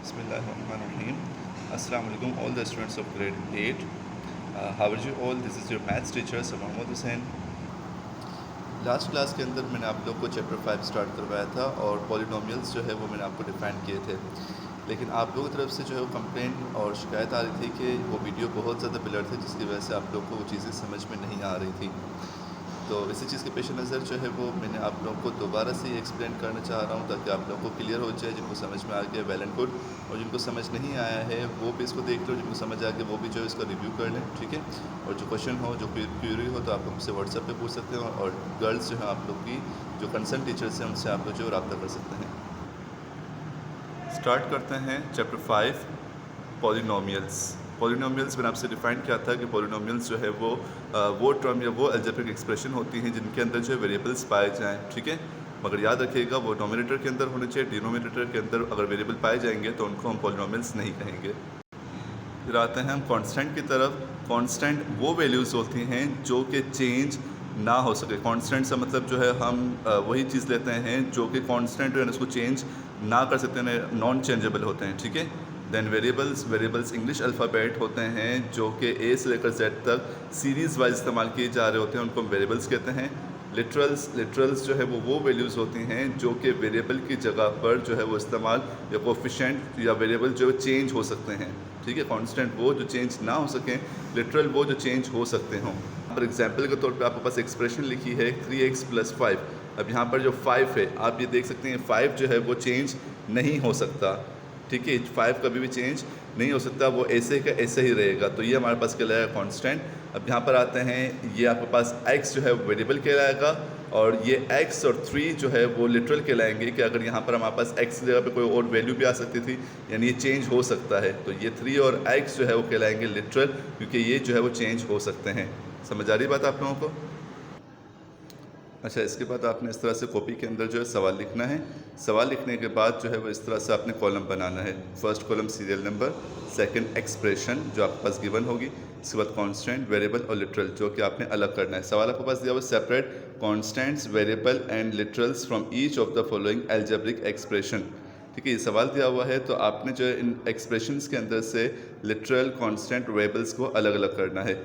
Bismillahirrahmanirrahim. Assalamu alaikum all the students of grade 8. How are you all? This is your maths teacher Sir Mohammad Hussain. Last class के अंदर मैंने आप लोग को chapter 5 start करवाया था और पॉलिनोमियल्स जो है वो मैंने आपको डिफाइन किए थे, लेकिन आप लोगों की तरफ से जो है वो कंप्लेंट और शिकायत आ रही थी कि वो वीडियो बहुत ज़्यादा ब्लर थे, जिसकी वजह से आप लोग को वो चीज़ें समझ में नहीं आ रही थी। तो इसी चीज़ के पेश नज़र जो है वो मैंने आप लोगों को दोबारा से एक्सप्लेन करना चाह रहा हूँ ताकि आप लोगों को क्लियर हो जाए। जिनको समझ में आ गया वेल एंड गुड, और जिनको समझ नहीं आया है वो भी इसको देख लो, जिनको समझ आ गया वो भी जो है इसका रिव्यू कर लें, ठीक है। और जो क्वेश्चन हो, जो क्यूरी हो, तो आप लोग मुझसे व्हाट्सएप पे पूछ सकते हो, और गर्ल्स जो है आप लोग की जो कंसर्न टीचर्स हैं उनसे आप लोग जो रब्ता कर सकते हैं। स्टार्ट करते हैं चैप्टर 5 पॉलिनोमियल्स। पॉलिनोमियल्स मैंने आपसे डिफाइन किया था कि पॉलिनोमियल्स जो है वो टर्म या वो अलजेब्रिक एक्सप्रेशन होती हैं जिनके अंदर जो है वेरिएबल्स पाए जाएँ, ठीक है। मगर याद रखिएगा वो नोमिनेटर के अंदर होने चाहिए, डिनोमिनेटर के अंदर अगर वेरिएबल पाए जाएंगे तो उनको हम पॉलिनोमियल्स नहीं कहेंगे। फिर आते हैं हम कांस्टेंट की तरफ। कांस्टेंट वो वैल्यूज़ होती हैं जो कि चेंज ना हो सके। कांस्टेंट से मतलब जो है हम वही चीज़ लेते हैं जो कि कांस्टेंट है, उसको चेंज ना कर सकते हैं, नॉन चेंजेबल होते हैं, ठीक है। देन वेरिएबल्स इंग्लिश अल्फ़ाबेट होते हैं जो कि ए से लेकर जेड तक सीरीज़ वाइज इस्तेमाल किए जा रहे होते हैं, उनको हम वेरिएबल्स कहते हैं। लिटरल्स जो है वो वैल्यूज़ होती हैं जो कि वेरिएबल की जगह पर जो है वो इस्तेमाल या कोफिशेंट या वेरिएबल जो चेंज हो सकते हैं, ठीक है। कांस्टेंट वो जो चेंज ना हो सकें, लिटरल वो जो चेंज हो सकते हों। फॉर एग्जांपल के तौर पे आपके पास एक्सप्रेशन लिखी है 3x + 5। अब यहाँ पर जो 5 है आप ये देख सकते हैं 5 जो है वो चेंज नहीं हो सकता, ठीक है। 5 कभी भी चेंज नहीं हो सकता, वो ऐसे का ऐसे ही रहेगा। तो ये हमारे पास कहलाएगा कांस्टेंट। अब यहाँ पर आते हैं, ये आपके पास x जो है वेरिएबल कहलाएगा, और ये x और 3 जो है वो लिटरल कहलाएंगे कि अगर यहाँ पर हमारे पास x की जगह पे कोई और वैल्यू भी आ सकती थी, यानी ये चेंज हो सकता है। तो ये 3 और x जो है वो कहलाएंगे लिटरल, क्योंकि ये जो है वो चेंज हो सकते हैं। समझ आ रही बात आप लोगों को? अच्छा, इसके बाद आपने इस तरह से कॉपी के अंदर जो है सवाल लिखना है। सवाल लिखने के बाद जो है वो इस तरह से आपने कॉलम बनाना है। First column serial number, second expression जो आपके पास गिवन होगी, इसके बाद कांस्टेंट, वेरिएबल और लिटरल जो कि आपने अलग करना है। सवाल आपके पास दिया हुआ separate constants, variable and literals from each of the following algebraic expression, ठीक है। ये सवाल दिया हुआ है तो आपने जो है इन एक्सप्रेशंस के अंदर से लिटरल, कांस्टेंट, वेरिएबल्स को अलग अलग करना है।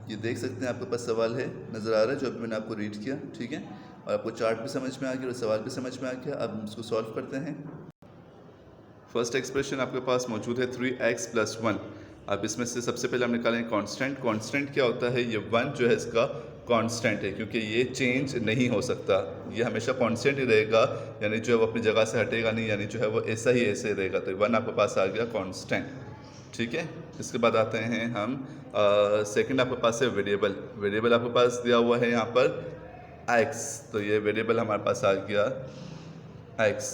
ये देख सकते हैं आपके पास सवाल है, नज़र आ रहा है जो अभी मैंने आपको रीड किया, ठीक है। और आपको चार्ट भी समझ में आ गया और सवाल भी समझ में आ गया। अब हम इसको सॉल्व करते हैं। फर्स्ट एक्सप्रेशन आपके पास मौजूद है 3x + 1। अब इसमें से सबसे पहले हम निकालेंगे कांस्टेंट। कांस्टेंट क्या होता है? ये 1 जो है इसका कांस्टेंट है, क्योंकि ये चेंज नहीं हो सकता, ये हमेशा कांस्टेंट ही रहेगा, यानी जो है वो अपनी जगह से हटेगा नहीं, यानी जो है वो ऐसा ही ऐसे रहेगा। तो 1 आपके पास आ गया कांस्टेंट, ठीक है। इसके बाद आते हैं हम सेकंड आपके पास है वेरिएबल। वेरिएबल आपके पास दिया हुआ है यहाँ पर x, तो ये वेरिएबल हमारे पास आ गया x।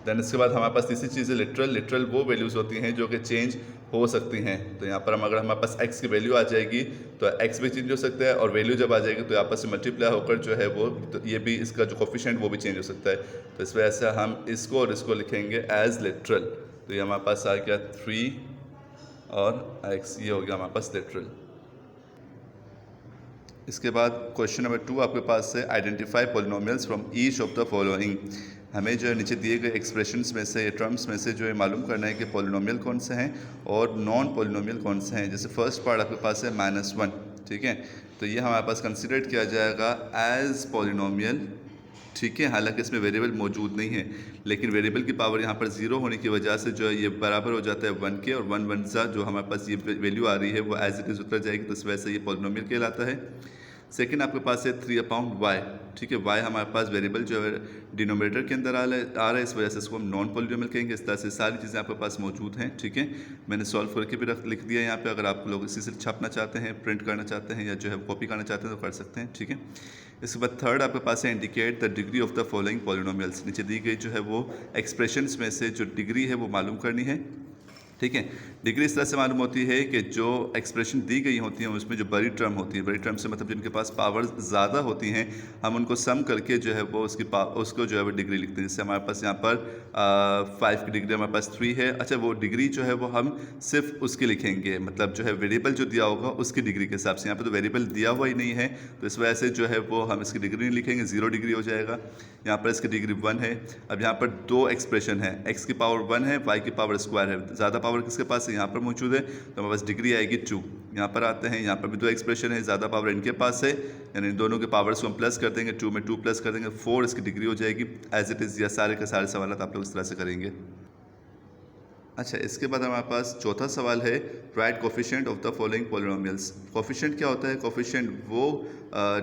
देन इसके बाद हमारे पास तीसरी चीज़ है लिटरल। लिटरल वो वैल्यूज़ होती हैं जो कि चेंज हो सकती हैं। तो यहाँ पर हम अगर हमारे पास x की वैल्यू आ जाएगी तो x भी चेंज हो सकता है, और वैल्यू जब आ जाएगी तो आपस में मल्टीप्लाई होकर जो है वो, तो ये भी इसका जो कोफिशिएंट वो भी चेंज हो सकता है। तो इस वजह से हम इसको और इसको लिखेंगे एज लिटरल। तो ये हमारे पास आ गया 3 और x, ये हो गया हमारे पास लिटरल। इसके बाद क्वेश्चन नंबर 2 आपके पास है identify polynomials from each of the following. हमें जो है नीचे दिए गए एक्सप्रेशंस में से, टर्म्स में से जो है मालूम करना है कि पॉलिनोमियल कौन से हैं और नॉन पॉलिनोमियल कौन से हैं। जैसे फर्स्ट पार्ट आपके पास है -1, ठीक है। तो ये हमारे पास कंसिडर किया जाएगा एज पॉलिनोमियल, ठीक है। हालांकि इसमें वेरिएबल मौजूद नहीं है, लेकिन वेरिएबल की पावर यहाँ पर 0 होने की वजह से जो है ये बराबर हो जाता है 1 के, और 1 1 सा जो हमारे पास ये वैल्यू आ रही है वो एज इट इज़ उतर जाएगी, तो इस वजह से ये पॉलिनोमियल कहलाता है। सेकंड आपके पास है 3/y, ठीक है। y हमारे पास वेरिएबल जो है डिनोमिनेटर के अंदर आ रहा है, इस वजह से इसको हम नॉन पॉलिनोमियल कहेंगे। इस तरह से सारी चीज़ें आपके पास मौजूद हैं, ठीक है। मैंने सॉल्व करके भी लिख दिया यहाँ पे, अगर आप लोग इसी से छापना चाहते हैं, प्रिंट करना चाहते हैं, या जो है कॉपी करना चाहते हैं तो कर सकते हैं, ठीक है। इसके बाद थर्ड आपके पास है indicate the degree of the following polynomials. नीचे दी गई जो है वो एक्सप्रेशंस में से जो डिग्री है वो मालूम करनी है। ठीक है। डिग्री इस तरह से मालूम होती है कि जो एक्सप्रेशन दी गई होती हैं उसमें जो बड़ी टर्म होती है, बड़ी टर्म से मतलब जिनके पास पावर ज़्यादा होती हैं, हम उनको सम करके जो है वो उसको जो है वो डिग्री लिखते हैं। जैसे हमारे पास यहाँ पर 5 की डिग्री हमारे पास 3 है। अच्छा, वो डिग्री जो है वो हम सिर्फ उसकी लिखेंगे, मतलब जो है वेरिएबल जो दिया होगा उसकी डिग्री के हिसाब से। यहाँ पर तो वेरिएबल दिया हुआ ही नहीं है, तो इस वजह से जो है वो हम इसकी डिग्री नहीं लिखेंगे, 0 डिग्री हो जाएगा। यहाँ पर इसकी डिग्री 1 है। अब यहाँ पर दो एक्सप्रेशन है, x की पावर 1 है, y की पावर स्क्वायर है। ज़्यादा पावर किसके पास है? यहाँ पर मौजूद है, तो हमारे पास डिग्री आएगी 2। यहाँ पर आते हैं, यहाँ पर भी दो एक्सप्रेशन है, ज़्यादा पावर इनके पास है, यानी इन दोनों के पावर्स को हम प्लस कर देंगे, 2 में 2 प्लस कर देंगे, 4 इसकी डिग्री हो जाएगी। एज इट इज़, या सारे के सारे सवाल आप लोग इस तरह से करेंगे। अच्छा, इसके बाद हमारे पास चौथा सवाल है, right coefficient of the following polynomials. Coefficient क्या होता है? कोफिशिएंट वो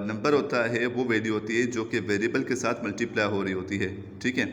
नंबर होता है, वो वैल्यू होती है जो कि वेरिएबल के साथ मल्टीप्लाई हो रही होती है। ठीक है।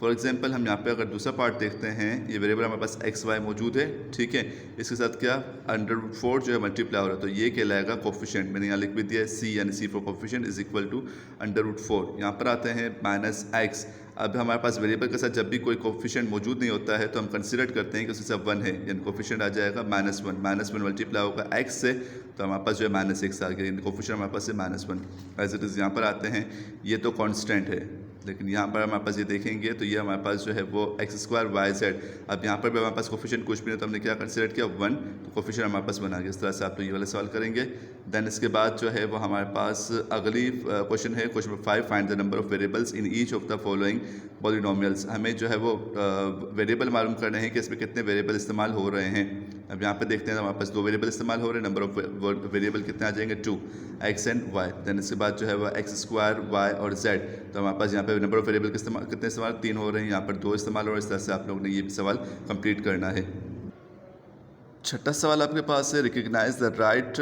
फॉर एग्जांपल हम यहाँ पे अगर दूसरा पार्ट देखते हैं, ये वेरिएबल हमारे पास एक्स वाई मौजूद है। ठीक है। इसके साथ क्या √4 जो है मल्टीप्लाई हो रहा है, तो ये कहलाएगा कोफिशिएंट। मैंने यहाँ लिख भी दिया है सी, यानी C for coefficient is equal to √4। यहाँ पर आते हैं -x। अब हमारे पास वेरिएबल के साथ जब भी कोई कोफिशिएंट मौजूद नहीं होता है तो हम कंसीडर करते हैं कि उसके साथ 1 है, यानी कोफिशिएंट आ जाएगा -1। -1 मल्टीप्लाई होगा x से, तो हमारे पास जो है -x आ गया, यानी कोफिशिएंट हमारे पास है -1। एज इट इज़ यहाँ पर आते हैं, ये तो कांस्टेंट है, लेकिन यहाँ पर हमारे पास ये देखेंगे तो ये हमारे पास जो है वो x² y/z। अब यहाँ पर भी हमारे पास कोफिशिएंट कुछ भी नहीं, तो हमने क्या कंसीडर किया 1, तो कोफिशिएंट हमारे पास बना गया। इस तरह से आप लोग ये वाला सवाल करेंगे। देन इसके बाद जो है वो हमारे पास अगली क्वेश्चन है, question number 5, find the number of variables in each of the following polynomials. हमें जो है वो वेरिएबल मालूम करने हैं कि इसमें कितने वेरिएबल इस्तेमाल हो रहे हैं। अब यहाँ पे देखते हैं, हमारे पास 2 वेरिएबल इस्तेमाल हो रहे हैं, नंबर ऑफ वेरिएबल कितने आ जाएंगे? 2, x एंड y। देन इसके बाद जो है वो x² y और z, तो हमारे पास यहाँ पे नंबर ऑफ वेरिएबल कितने इस्तेमाल? 3 हो रहे हैं, यहाँ पर 2 इस्तेमाल हो रहे हैं। इस तरह से आप लोग ने ये सवाल कंप्लीट करना है। छठा सवाल आपके पास है, recognise the right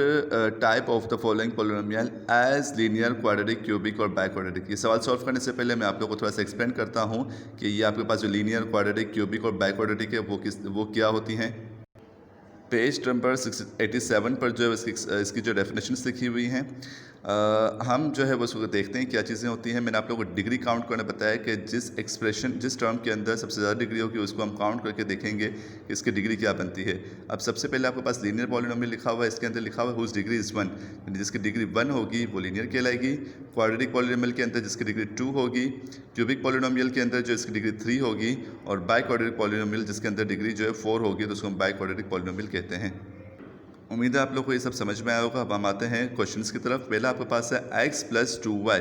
type of the following polynomial as linear, quadratic, cubic और बाइक्वाड्रेटिक। ये सवाल सॉल्व करने से पहले मैं आप लोगों को थोड़ा सा एक्सप्लेन करता हूँ कि ये आपके पास जो लीनियर, क्वाड्रेटिक, क्यूबिक और बाइक्वाड्रेटिक है वो क्या होती हैं। पेज नंबर 87 पर जो है इसकी जो डेफिनेशंस लिखी हुई हैं, हम जो है वो उसको देखते हैं क्या चीज़ें होती हैं। मैंने आप लोगों को डिग्री काउंट करने बताया कि जिस टर्म के अंदर सबसे ज़्यादा डिग्री होगी उसको हम काउंट करके देखेंगे कि इसकी डिग्री क्या बनती है। अब सबसे पहले आपके पास लीनियर पॉलिनोमियल लिखा हुआ है, इसके अंदर लिखा हुआ है हुज डिग्री इज़ 1, यानी जिसकी डिग्री 1 होगी वो लीनियर कहलाएगी। क्वाड्रेटिक पॉलिनोमियल के अंदर जिसकी डिग्री 2 होगी, क्यूबिक पॉलिनोमियल के अंदर जो इसकी डिग्री 3 होगी, और बाइक्वाड्रेटिक पॉलिनोमियल जिसके अंदर डिग्री जो है 4 होगी, तो उसको हम बाइक्वाड्रेटिक पॉलिनोमियल कहते हैं। उम्मीद है आप लोग को ये सब समझ में आया होगा। अब हम आते हैं क्वेश्चंस की तरफ। पहला आपके पास है x + 2y।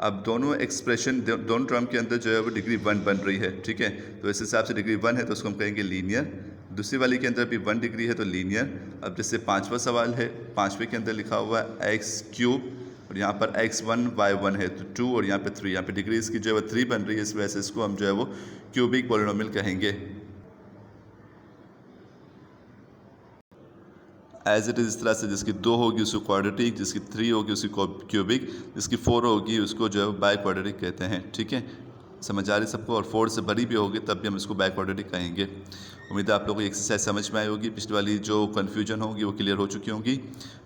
अब दोनों एक्सप्रेशन, दोनों टर्म के अंदर जो है वो डिग्री 1 बन रही है। ठीक है, तो इस हिसाब से डिग्री 1 है तो उसको हम कहेंगे लीनियर। दूसरी वाली के अंदर भी 1 डिग्री है तो लीनियर। अब जैसे पाँचवा सवाल है, पाँचवें के अंदर लिखा हुआ है x³ और यहाँ पर x1 y1 है, तो 2 और यहाँ पे 3, यहाँ पे डिग्री इसकी जो है वो 3 बन रही है, इस वजह से इसको हम जो है वो क्यूबिक पॉलिनोमियल कहेंगे। एज इट इज़ इस तरह से, जिसकी 2 होगी उसको क्वाड्रेटिक, जिसकी 3 होगी उसको क्यूबिक, जिसकी 4 होगी उसको जो है बाई क्वाड्रेटिक कहते हैं। ठीक है, समझ आ रही सबको? और 4 से बड़ी भी होगी तब भी हम इसको बाई क्वाड्रेटिक कहेंगे। उम्मीद है आप लोगों को एक्सरसाइज समझ में आई होगी, पिछली वाली जो कन्फ्यूजन होगी वो क्लियर हो चुकी होंगी।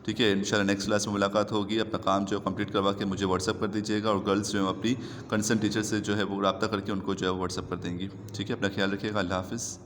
ठीक है, इंशाल्लाह नेक्स्ट क्लास में मुलाकात होगी। अपना काम जो है कंप्लीट करवा के मुझे व्हाट्सअप कर दीजिएगा, और गर्ल्स जो है अपनी कंसर्न टीचर से जो है वो रब्ता करके उनको जो है व्हाट्सअप कर देंगी। ठीक है, अपना ख्याल रखिएगा। अल्लाह हाफ़िज़।